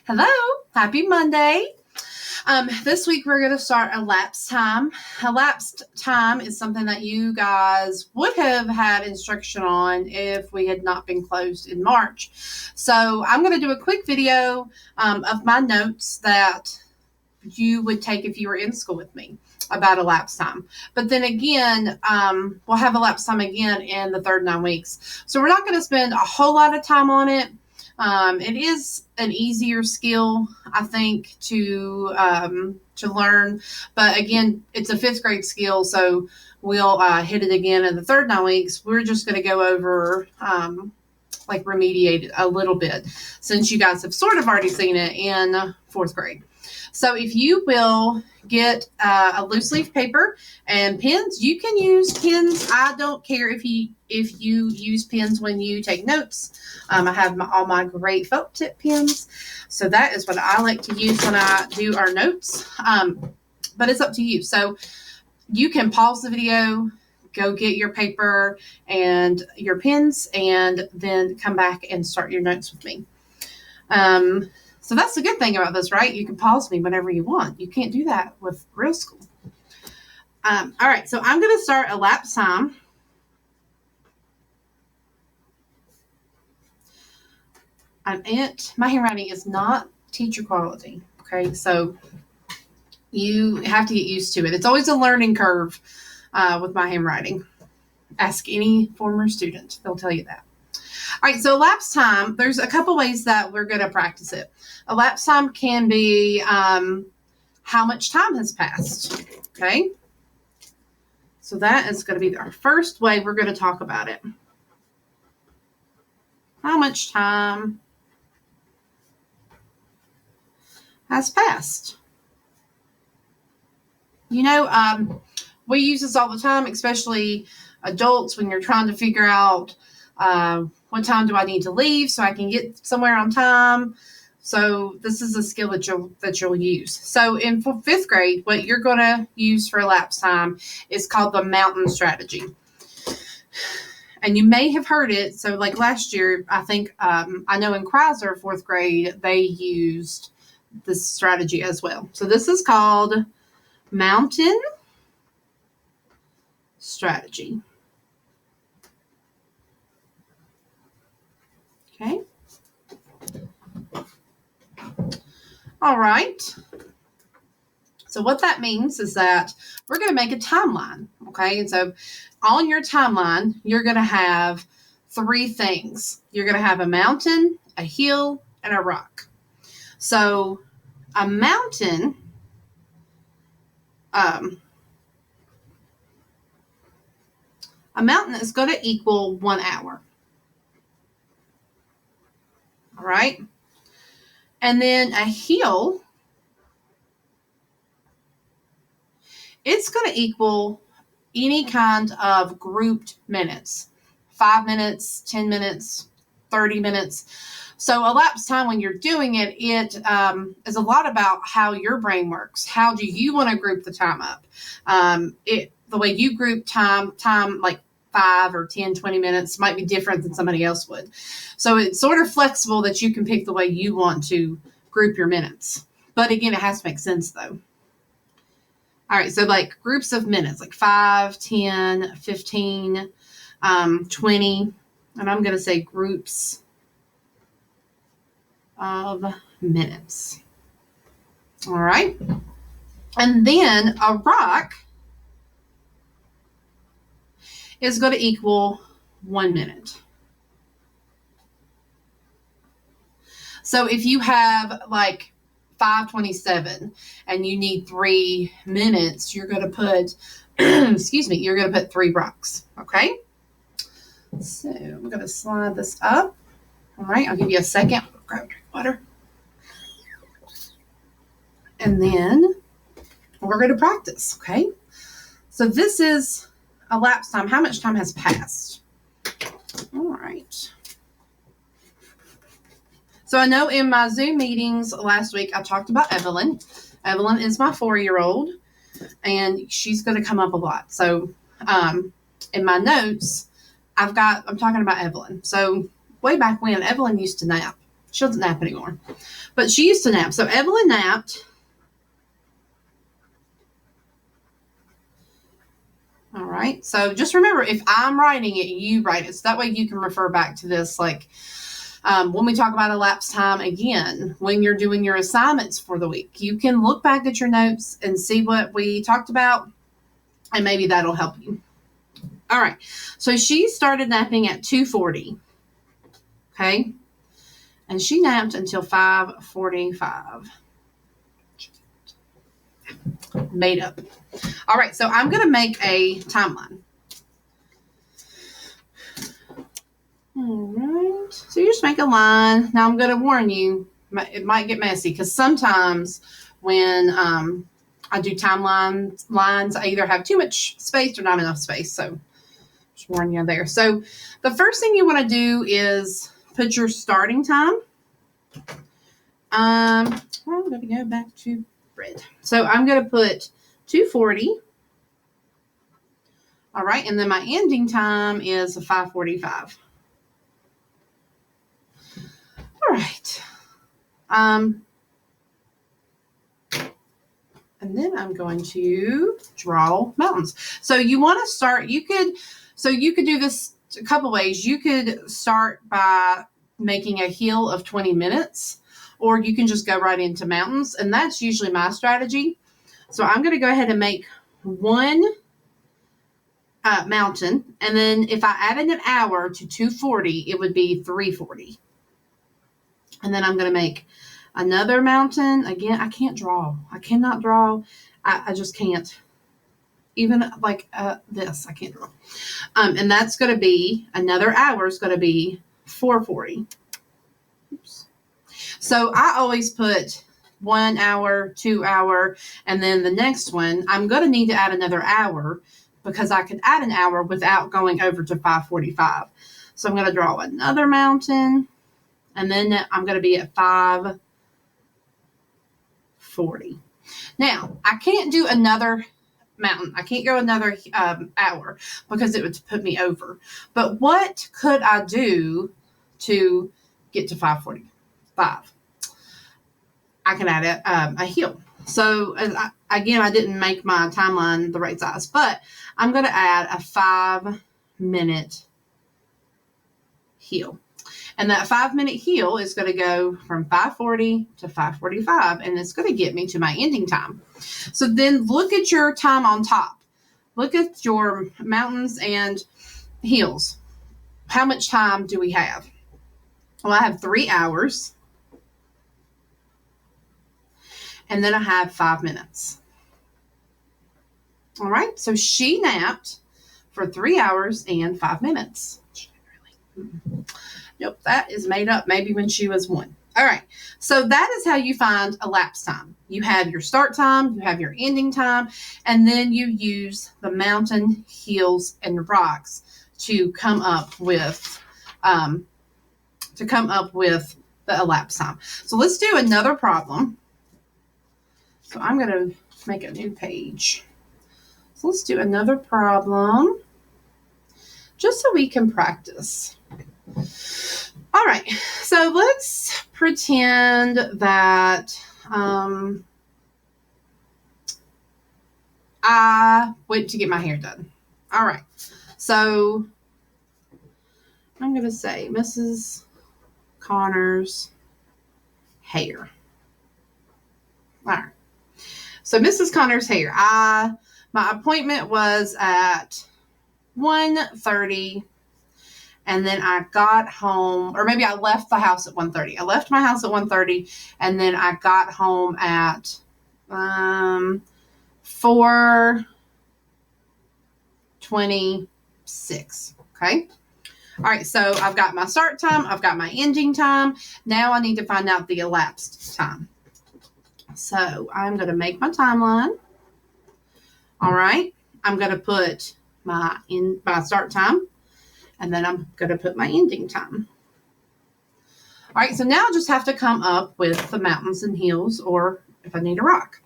Hello, happy Monday. This week we're going to start elapsed time. Elapsed time is something that you guys would have had instruction on if we had not been closed in March. So I'm going to do a quick video of my notes that you would take if you were in school with me about elapsed time. But then again, we'll have elapsed time again in the third 9 weeks. So we're not going to spend a whole lot of time on it. It is an easier skill, I think, to learn. But again, it's a 5th grade skill, so we'll hit it again in the third 9 weeks. We're just going to go over remediate it a little bit, since you guys have sort of already seen it in 4th grade. So if you will get a loose leaf paper and pens, you can use pens. I don't care if you use pens when you take notes. I have all my great felt tip pens. So that is what I like to use when I do our notes. But it's up to you. So you can pause the video, go get your paper and your pens, and then come back and start your notes with me. So that's the good thing about this, right? You can pause me whenever you want. You can't do that with real school. All right, so I'm going to start elapsed time. My handwriting is not teacher quality, okay? So you have to get used to it. It's always a learning curve with my handwriting. Ask any former student. They'll tell you that. All right, so elapsed time, there's a couple ways that we're going to practice it. Elapsed time can be how much time has passed, okay? So that is going to be our first way we're going to talk about it. How much time has passed? You know, we use this all the time, especially adults, when you're trying to figure out what time do I need to leave so I can get somewhere on time. So this is a skill that you'll use. So in 5th grade, what you're going to use for elapsed time is called the mountain strategy. And you may have heard it. So like last year, I think, I know in Chrysler 4th grade, they used this strategy as well. So this is called mountain strategy. Okay. All right. So what that means is that we're going to make a timeline. Okay. And so on your timeline, you're going to have 3 things. You're going to have a mountain, a hill, and a rock. So a mountain, is going to equal 1 hour. All right. And then a hill, it's going to equal any kind of grouped minutes. 5 minutes, 10 minutes, 30 minutes. So elapsed time, when you're doing it, it is a lot about how your brain works. How do you want to group the time up? The way you group time like 5 or 10, 20 minutes might be different than somebody else would. So it's sort of flexible that you can pick the way you want to group your minutes. But again, it has to make sense though. All right, so like groups of minutes, like 5, 10, 15, 20, and I'm going to say groups of minutes. All right. And then a rock is going to equal 1 minute. So if you have like 5:27 and you need 3 minutes, you're going to put, you're going to put 3 rocks. Okay. So I'm going to slide this up. All right. I'll give you a second. Grab a drink of water. And then we're going to practice. Okay. So this is elapsed time. How much time has passed? All right. So I know in my Zoom meetings last week, I talked about Evelyn. Evelyn is my 4-year-old, and she's going to come up a lot. So in my notes, I'm talking about Evelyn. So way back when, Evelyn used to nap. She doesn't nap anymore. But she used to nap. So Evelyn napped. All right. So just remember, if I'm writing it, you write it. So that way you can refer back to this, like when we talk about elapsed time again, when you're doing your assignments for the week, you can look back at your notes and see what we talked about, and maybe that'll help you. All right. So she started napping at 2:40. Okay. And she napped until 5:45. Made up. All right. So I'm going to make a timeline. All right. So you just make a line. Now I'm going to warn you, it might get messy because sometimes when I do timeline lines, I either have too much space or not enough space. So just warn you there. So the first thing you want to do is put your starting time. I'm going to go back to red. So I'm going to put 2:40. All right. And then my ending time is 5:45. All right. And then I'm going to draw mountains. So you want to start, you could do this a couple ways. You could start by making a hill of 20 minutes, or you can just go right into mountains. And that's usually my strategy. So I'm going to go ahead and make one mountain. And then if I added an hour to 2:40, it would be 3:40. And then I'm going to make another mountain. Again, I can't draw. I cannot draw. I just can't. Even like this, I can't draw. And that's going to be, another hour is going to be 4:40. Oops. So I always put 1 hour, 2 hour, and then the next one, I'm going to need to add another hour because I could add an hour without going over to 5:45. So I'm going to draw another mountain, and then I'm going to be at 5:40. Now, I can't do another mountain. I can't go another hour because it would put me over. But what could I do to get to 5:45? I can add a hill. So again, I didn't make my timeline the right size, but I'm going to add a 5-minute hill. And that 5-minute hill is going to go from 5:40 to 5:45, and it's going to get me to my ending time. So then look at your time on top. Look at your mountains and hills. How much time do we have? Well, I have 3 hours. And then I have 5 minutes. All right. So she napped for 3 hours and 5 minutes. Nope, that is made up maybe when she was 1. All right. So that is how you find elapsed time. You have your start time, you have your ending time, and then you use the mountain, hills, and rocks to come up with the elapsed time. So let's do another problem. So I'm going to make a new page. So let's do another problem just so we can practice. All right. So let's pretend that I went to get my hair done. All right. So I'm going to say Mrs. Connor's hair. All right. So Mrs. Connor's hair. My appointment was at 1:30, and then I got home, or maybe I left the house at 1:30. I left my house at 1:30, and then I got home at 4:26. Okay. All right. So I've got my start time. I've got my ending time. Now I need to find out the elapsed time. So I'm going to make my timeline. All right. I'm going to put my start time, and then I'm going to put my ending time. All right. So now I just have to come up with the mountains and hills, or if I need a rock.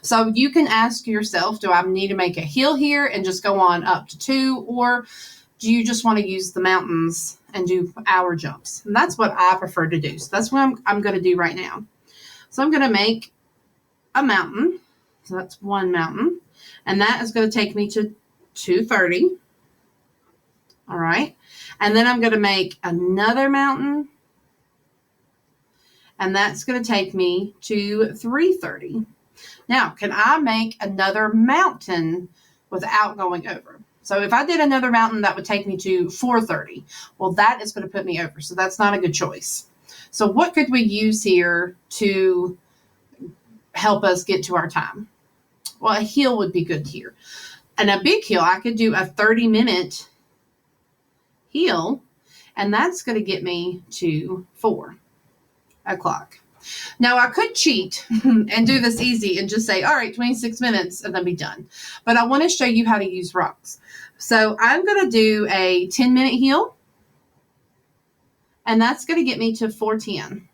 So you can ask yourself, do I need to make a hill here and just go on up to 2, or do you just want to use the mountains and do hour jumps. And that's what I prefer to do. So that's what I'm going to do right now. So I'm going to make a mountain. So that's one mountain. And that is going to take me to 230. All right. And then I'm going to make another mountain. And that's going to take me to 330. Now, can I make another mountain without going over? So if I did another mountain, that would take me to 430. Well, that is going to put me over. So that's not a good choice. So what could we use here to help us get to our time? Well, a hill would be good here. And a big hill, I could do a 30-minute hill, and that's going to get me to 4 o'clock. Now, I could cheat and do this easy and just say, all right, 26 minutes, and then be done. But I want to show you how to use rocks. So I'm going to do a 10-minute hill, and that's going to get me to 410.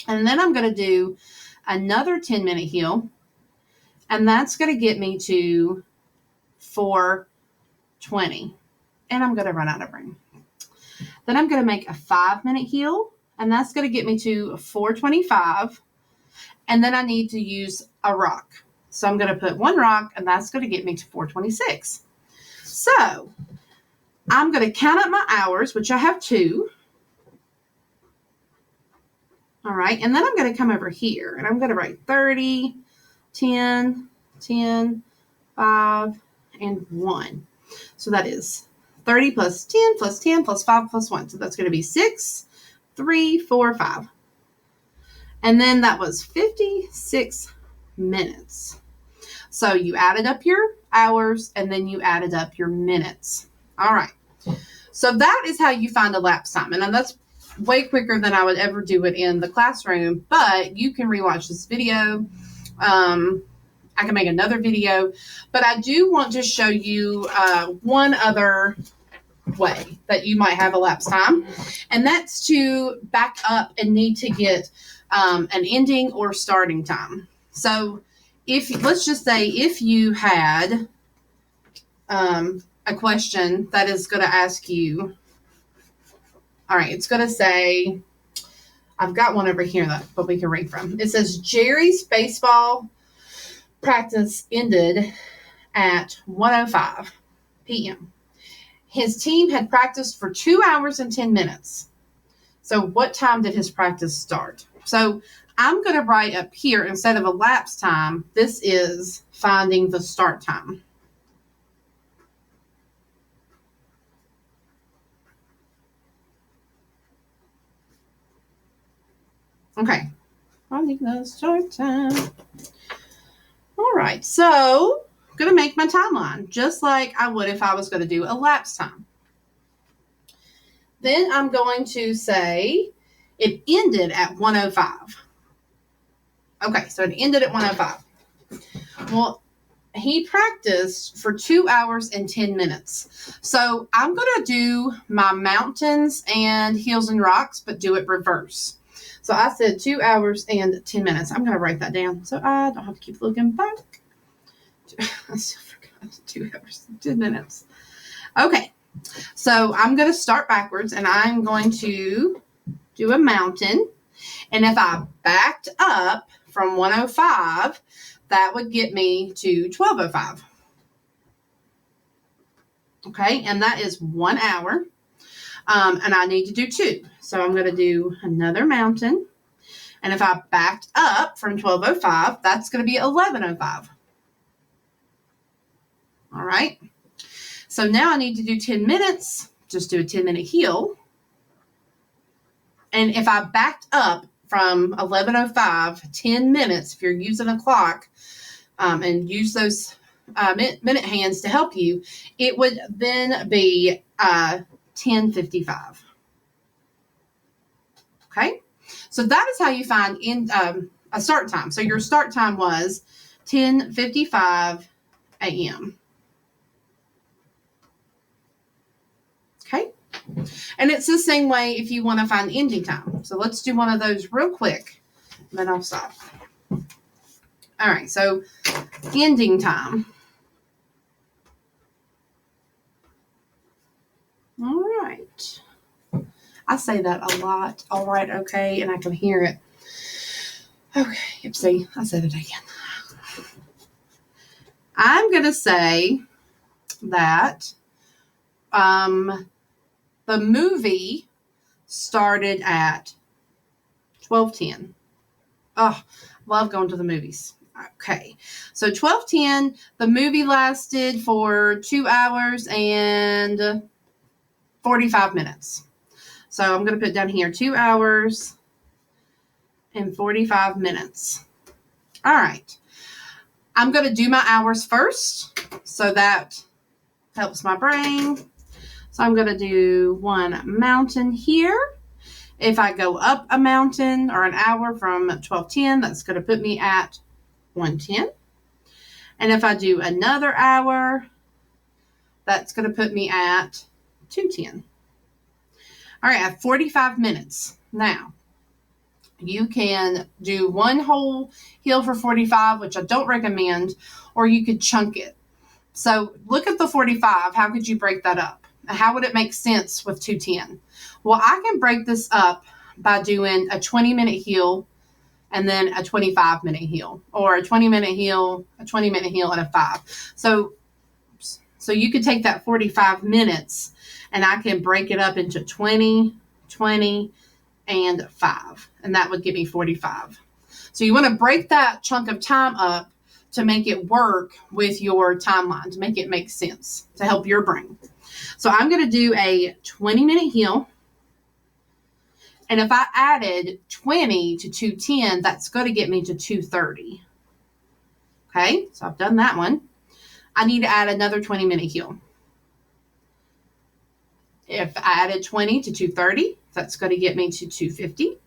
And then I'm going to do another 10-minute hill, and that's going to get me to 420. And I'm going to run out of room. Then I'm going to make a 5-minute hill, and that's going to get me to 425. And then I need to use a rock. So I'm going to put one rock, and that's going to get me to 426. So I'm going to count up my hours, which I have 2. All right. And then I'm going to come over here, and I'm going to write 30, 10, 10, 5, and 1. So that is 30 plus 10 plus 10 plus 5 plus 1. So that's going to be 6, 3, 4, 5. And then that was 56 minutes. So you added up your hours, and then you added up your minutes. All right. So that is how you find elapsed time. And that's way quicker than I would ever do it in the classroom, but you can rewatch this video. I can make another video, but I do want to show you one other way that you might have elapsed time, and that's to back up and need to get an ending or starting time. So let's just say if you had a question that is going to ask you, all right, it's going to say, I've got one over here that we can read from. It says, Jerry's baseball practice ended at 1:05 p.m. His team had practiced for 2 hours and 10 minutes. So what time did his practice start? So I'm going to write up here, instead of elapsed time, this is finding the start time. Okay. Finding the start time. All right. So I'm going to make my timeline just like I would if I was going to do elapsed time. Then I'm going to say it ended at 1:05. Okay, so it ended at 1:05. Well, he practiced for 2 hours and 10 minutes. So I'm going to do my mountains and hills and rocks, but do it reverse. So I said 2 hours and 10 minutes. I'm going to write that down so I don't have to keep looking back. I still forgot 2 hours and 10 minutes. Okay, so I'm going to start backwards, and I'm going to do a mountain. And if I backed up from 1:05, that would get me to 12:05. Okay, and that is 1 hour. And I need to do 2. So I'm going to do another mountain. And if I backed up from 12:05, that's going to be 11:05. All right. So now I need to do 10 minutes. Just do a 10-minute hill. And if I backed up from 11:05, 10 minutes, if you're using a clock, and use those minute hands to help you, it would then be 10:55. Okay, so that is how you find a start time. So your start time was 10:55 a.m. Okay, and it's the same way if you want to find ending time. So let's do one of those real quick, and then I'll stop. All right, so ending time. All right. I say that a lot. All right, okay, and I can hear it. Okay, yep, see, I said it again. I'm going to say that the movie started at 12:10. Oh, love going to the movies. Okay, so 12:10, the movie lasted for 2 hours and 45 minutes. So I'm going to put down here 2 hours and 45 minutes. All right. I'm going to do my hours first, so that helps my brain. So I'm going to do one mountain here. If I go up a mountain or an hour from 12:10, that's going to put me at 1:10. And if I do another hour, that's going to put me at 2:10. All right, I have 45 minutes. Now, you can do one whole hill for 45, which I don't recommend, or you could chunk it. So look at the 45. How could you break that up? How would it make sense with 2:10? Well, I can break this up by doing a 20-minute hill and then a 25-minute hill, or a 20-minute hill, a 20-minute hill, and a 5. So you could take that 45 minutes, and I can break it up into 20, 20, and 5, and that would give me 45. So you want to break that chunk of time up to make it work with your timeline, to make it make sense, to help your brain. So I'm going to do a 20-minute hill. And if I added 20 to 2:10, that's going to get me to 2:30. Okay, so I've done that one. I need to add another 20-minute hill. If I added 20 to 2:30, that's going to get me to 2:50.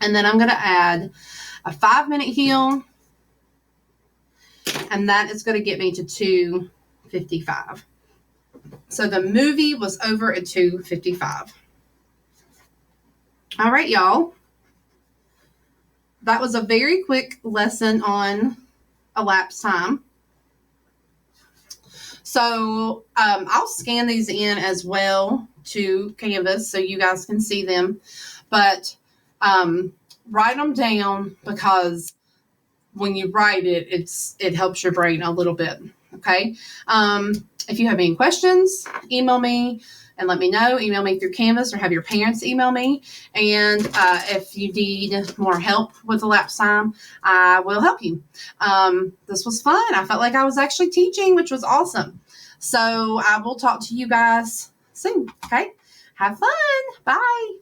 And then I'm going to add a 5-minute hill, and that is going to get me to 2:55. So the movie was over at 2:55. All right, y'all. That was a very quick lesson on elapsed time. So I'll scan these in as well to Canvas so you guys can see them. But write them down, because when you write it, it helps your brain a little bit. Okay. If you have any questions, email me and let me know. Email me through Canvas, or have your parents email me. And if you need more help with elapsed time, I will help you. This was fun. I felt like I was actually teaching, which was awesome. So I will talk to you guys soon. Okay. Have fun. Bye.